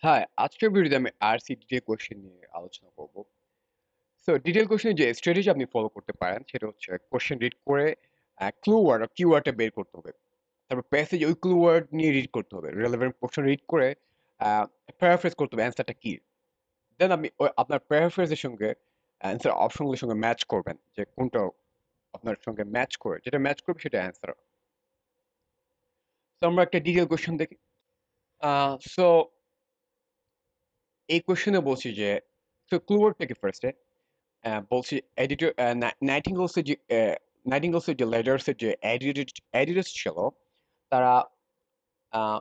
হ্যাঁ, আজকের ভিডিওতে আমি আরসি ডিটেইল কোয়েশ্চেন নিয়ে আলোচনা করব। সো ডিটেইল কোয়েশ্চেনে যে স্ট্র্যাটেজি আপনি ফলো করতে পারেন সেটা হচ্ছে কোয়েশ্চেন রিড করে ক্লু ওয়ার্ড আর কিওয়ার্ডটা বের করতে হবে। তারপর প্যাসেজ ওই ক্লু ওয়ার্ড নিয়ে রিড করতে হবে। রিলেভেন্ট পোরশন রিড করে প্যারাফ্রেজ করতে হবে অ্যান্সারটা কি। দেন আপনি ওই আপনার প্যারাফ্রেজের সঙ্গে অ্যান্সার অপশনগুলোর সঙ্গে ম্যাচ করবেন যে কোনটা আপনার সঙ্গে ম্যাচ করে যেটা ম্যাচ করবে সেটা অ্যান্সার। তো আমরা একটা ডিটেইল কোয়েশ্চেন দেখি। সো এই কোয়েশ্চেনে বলছি যে ক্লু ওয়ার্ডটা কি ফার্স্টে বলছি এডিটর নাইটিঙ্গেলসের যে নাইটিঙ্গেলসের যে লেডার্সের যে এডিটর্স ছিল তারা আহ,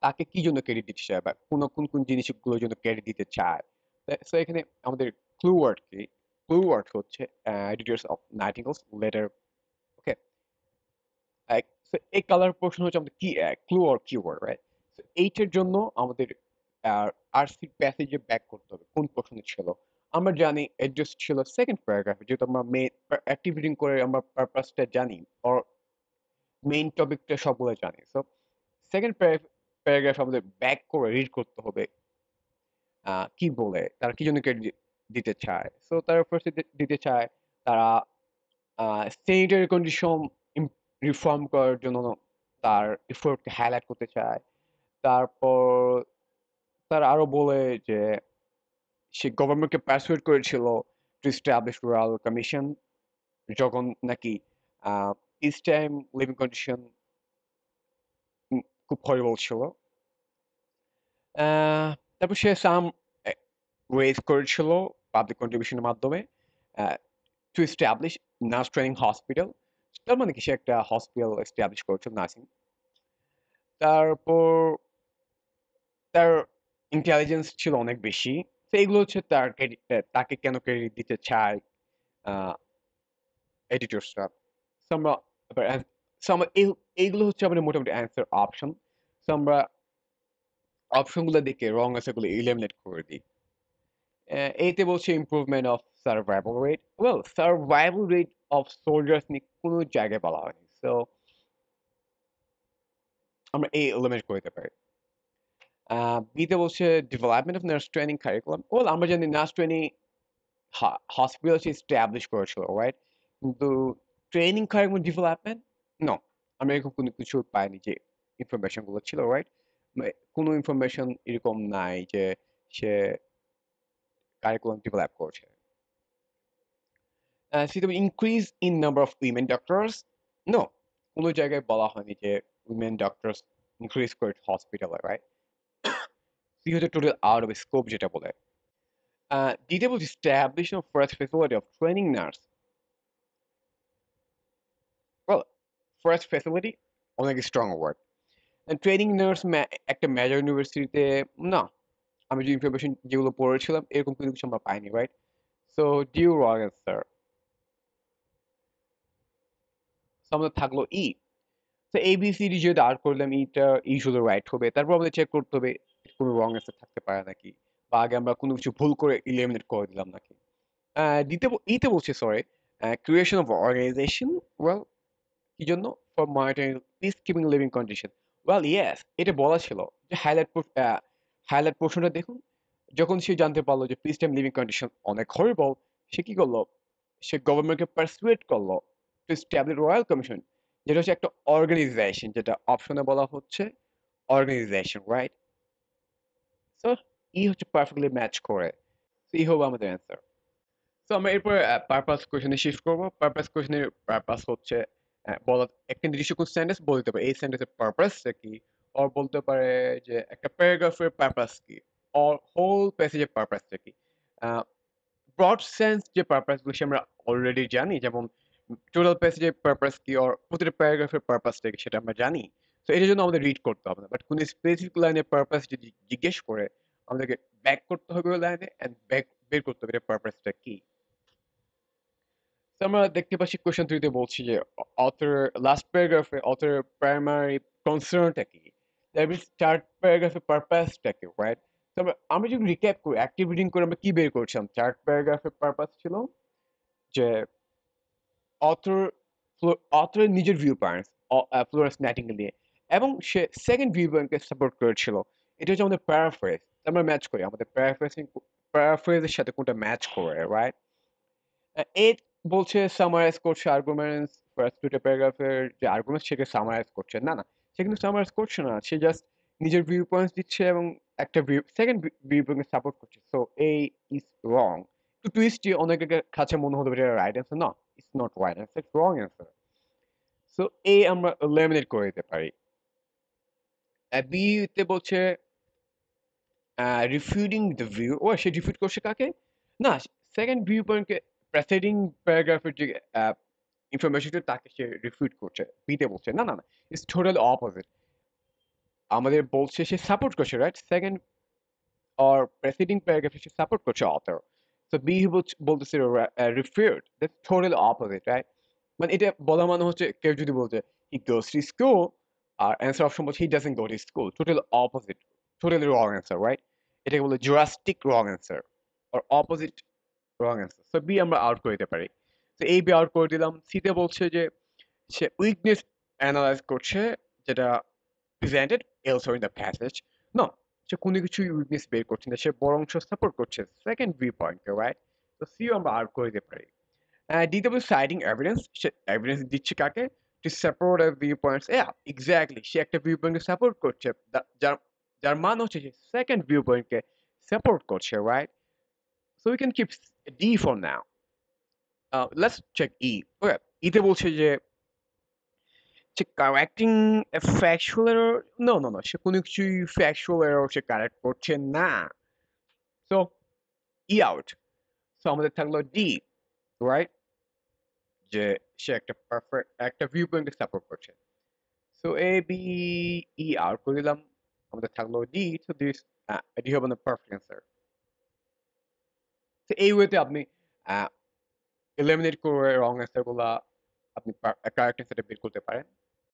তাকে কি জন্য ক্রেডিট দিতে চায় বা কোন জিনিসগুলোর জন্য ক্রেডিট দিতে চায়। তো এখানে আমাদের ক্লু ওয়ার্ড কি, ক্লু ওয়ার্ড হচ্ছে এডিটর্স অফ নাইটিঙ্গেলস লেটার। ওকে, এই কালার পোর্শন হচ্ছে আমাদের কি ক্লু অর কিওয়ার্ড, রাইট? এইটার জন্য আমাদের আরসি প্যাসেজে ব্যাক করতে হবে কোন পোর্শনে ছিল। আমরা জানি অ্যাড্রেস ছিল সেকেন্ড প্যারাগ্রাফে, যেহেতু আমরা মেইন অ্যাক্টিভিটি করে আমরা পারপাসটা জানি or মেইন টপিকটা সবগুলো জানি। সো সেকেন্ড প্যারাগ্রাফ আমাদের ব্যাক করে রিড করতে হবে কি বলে, তারা কি জন্য ক্রেডিট দিতে চায়। সো তারা ফার্স্টে দিতে চায় তারা স্যানিটারি কন্ডিশন রিফর্ম করার জন্য তার এফোর্টকে হাইলাইট করতে চায়। তারপর তারা আরো বলে যে সে গভর্নমেন্টকে পারসুয়েট করেছিল টু এস্টাবলিশ রয়্যাল কমিশন যখন নাকি পিস টাইম লিভিং কন্ডিশন খুব হরিবল ছিল। তারপর সে সাম রেজ করেছিল পাবলিক কন্ট্রিবিউশনের মাধ্যমে to establish nurse training hospital. তার মানে কি সে একটা হসপিটাল এস্টাবলিশ করেছিল নার্সিং। তারপর তার ইন্টেলিজেন্স ছিল অনেক বেশি। তো এগুলো হচ্ছে তার তাকে কেন ক্রেডিট দিতে চায় এডিটরসরা। সো আমরা এবার সো আমরা এইগুলো হচ্ছে আমাদের মোটামুটি অ্যান্সার অপশন। সো আমরা অপশনগুলো দেখে রং অ্যান্সারগুলো এলিমিনেট করে দিই। এইতে বলছে improvement of survival rate. Well, survival rate of soldiers নিয়ে কোনো জায়গায় বলা হয়নি। সো আমরা এই এলিমিনেট করে দিতে পারি। বিতে বলছে development of nurse training curriculum. Well, আমরা জানি নার্স ট্রেনিং হসপিটাল এস্টাবলিশ করেছিল, রাইট? কিন্তু ট্রেনিং কারিকুলাম ডেভেলপমেন্ট, নো, আমরা এরকম কোনো কিছু পাইনি যে ইনফরমেশন গুলো ছিল, রাইট? কোনো ইনফরমেশন এরকম নাই যে সে কারিকুলাম ডেভেলপ করছে। সিতে increase in number of women doctors, no, কোনো জায়গায় বলা হয়নি যে উইমেন ডক্টরস ইনক্রিজ করে হসপিটালে, রাইট? সি হচ্ছে টোটাল আউট অফ স্কোপ যেটা বলে। ডিতে বলছে establishment of first facility of training nurse. Well, first facility অনেক স্ট্রং ওয়ার্ড। ট্রেনিং নার্স একটা মেজর ইউনিভার্সিটিতে না, আমি যে ইনফরমেশন যেগুলো পড়েছিলাম এরকম কোনো কিছু আমরা পাইনি, right? So due wrong answer. আমাদের থাকলো ই। তো এ বি সি ডি যেহেতু আর করলাম, ইটা ই শুধু রাইট হবে। তারপর আমাদের চেক করতে হবে কোনো রং অ্যান্সার থাকতে পারে নাকি, বা আগে আমরা কোনো কিছু ভুল করে ইলিমিনেট করে দিলাম নাকি। ইতে বলছে sorry creation of organization. Well, কি জন্য? For monitoring peace keeping living condition. Well yes, এটা বলা ছিল যে হাইলাইট পোর্শনটা দেখুন। যখন সে জানতে পারলো যে পিস টাইম লিভিং কন্ডিশন অনেক হরিবল, সে কি করলো? সে গভর্নমেন্টকে পারসুয়েট করলো টু স্ট্যাবলিশ রয়্যাল কমিশন, যেটা হচ্ছে একটা অর্গানাইজেশন, যেটা অপশনে বলা হচ্ছে অর্গানাইজেশন, রাইট? সো ই হচ্ছে পারফেক্টলি ম্যাচ করে। সো ই হবে আমাদের অ্যান্সার। তো আমরা এরপরে পারপাস কোয়েশনে শিফট করবো। পারপাস কোয়েশনের পারপাস হচ্ছে বলা একটা নির্দিষ্ট কোন সেন্টেন্স বলতে পারে এই সেন্টেন্সের পারপাসটা কি, অর বলতে পারে যে একটা প্যারাগ্রাফের পারপাস কি, অর হোল প্যাসেজের পারপাসটা কি। ব্রড সেন্স যে পারপাসগুলো সে আমরা অলরেডি জানি, যেমন টোটাল প্যাসেজের পারপাস কি, অর প্রতিটা প্যারাগ্রাফের পারপাসটা কি, সেটা আমরা জানি। তো এটার জন্য আমাদের রিড করতে হবে না, বাট কোনো স্পেসিফিক লাইনের পারপাস যদি জিজ্ঞেস করে আমাদেরকে ব্যাক করতে হবে ওই লাইনে অ্যান্ড ব্যাক বের করতে হবে এটার পারপাসটা কি। তো আমরা দেখতে পাচ্ছি কোয়েশ্চেন 3 তে বলছি যে অথর লাস্ট প্যারাগ্রাফে অথর প্রাইমারি কনসার্নটা কি, দ্যাট মিন্স থার্ড প্যারাগ্রাফে পারপাসটা কি, রাইট? তো আমরা যদি রিক্যাপ করি অ্যাক্টিভ রিডিং করে আমরা কি বের করছিলাম, থার্ড প্যারাগ্রাফের পারপাস ছিল যে অথর অথরের নিজের ভিউ পয়েন্টস ফ্লোরেন্স নাইটিঙ্গেল নিয়ে, এবং সে সেকেন্ড ভিউ পয়েন্টকে সাপোর্ট করেছিল এটা হচ্ছে আমাদের প্যারাফ্রেজ। আমরা ম্যাচ করি আমাদের প্যারাফ্রেজের সাথে কোনটা ম্যাচ করে, রাইট? এ বলছে সামারাইজ করছে আর্গুমেন্টস, ফার্স্ট দুটো প্যারাগ্রাফের যে আর্গুমেন্টস সেটা সামারাইজ করছে। না, না, সে কিন্তু সামারাইজ করছে না। সে জাস্ট নিজের ভিউ পয়েন্টস দিচ্ছে এবং একটা সেকেন্ড ভিউ পয়েন্ট সাপোর্ট করছে। সো এই ইজ রং। একটু টুইস্টি, অনেকের কাছে মনে হতে পারে এটা রাইট অ্যান্সার। না, it's not right answer, it's wrong answer. So এই আমরা এলিমিনেট করে দিতে পারি। বি তে বলছে রিফিউটিং দ্য ভিউ। ও সে রিফিউট করছে কাকে? না, সেকেন্ড ভিউ পয়েন্টকে প্রেসিডিং প্যারাগ্রাফের যে ইনফরমেশনটা তাকে সে রিফিউট করছে। বিতে বলছে না, না, না, ইটস টোটাল অপোজিট। আমাদের বলছে সে সাপোর্ট করছে, রাইট? সেকেন্ড অর প্রেসিডিং প্যারাগ্রাফে সে সাপোর্ট করছে অথর। সো বি বলতেছে refute, that's total opposite, right? মানে এটা বলা মানে হচ্ছে কেউ যদি বলছে হি গোস টু স্কুল আর অ্যান্সার অপশন বলছে he doesn't go to school, total opposite, totally wrong answer, right? এটাকে বলে ড্রাস্টিক রং অ্যান্সার আর opposite wrong answer. So B আমরা আউট করে দিতে পারি। তো এই বি আউট করে দিলাম। সিতে বলছে যে সে উইকনেস অ্যানালাইজ করছে, যেটা presented elsewhere in the passage. No, সে কোনো কিছুই উইকনেস বের করছে না, সে বরঞ্চ সাপোর্ট করছে সেকেন্ড ভিউ পয়েন্টকে, রাইট? তো সিও আমরা আউট করে দিতে পারি। দ্বিতীয় সাইডিং এভিডেন্স, সে এভিডেন্স দিচ্ছে কাকে? To support view points. Exactly, সে একটা ভিউ পয়েন্টকে সাপোর্ট করছে, যার যার মান হচ্ছে সে সেকেন্ড ভিউ পয়েন্টকে সাপোর্ট করছে, right? So we can keep D for now. Let's check E. Okay, ইতে বলছে যে correcting a factual error. No, no, no, সে কোনো কিছুই ফ্যাকচুয়াল এরর সে কারেক্ট করছে না। সো ই আউট। সো আমাদের থাকলো ডি, রাইট? যে সে একটা পারফেক্ট একটা ভিউ পয়েন্টকে সাপোর্ট করছে। So A B E out করে দিলাম। আমাদের থাকলো ডি। সো দিস ডি হবে না পারফেক্ট অ্যান্সার। তো এই ওয়েতে আপনি এলিমিনেট করে রং অ্যান্সার গুলা আপনি কারেক্ট অ্যান্সারটা বের করতে পারেন।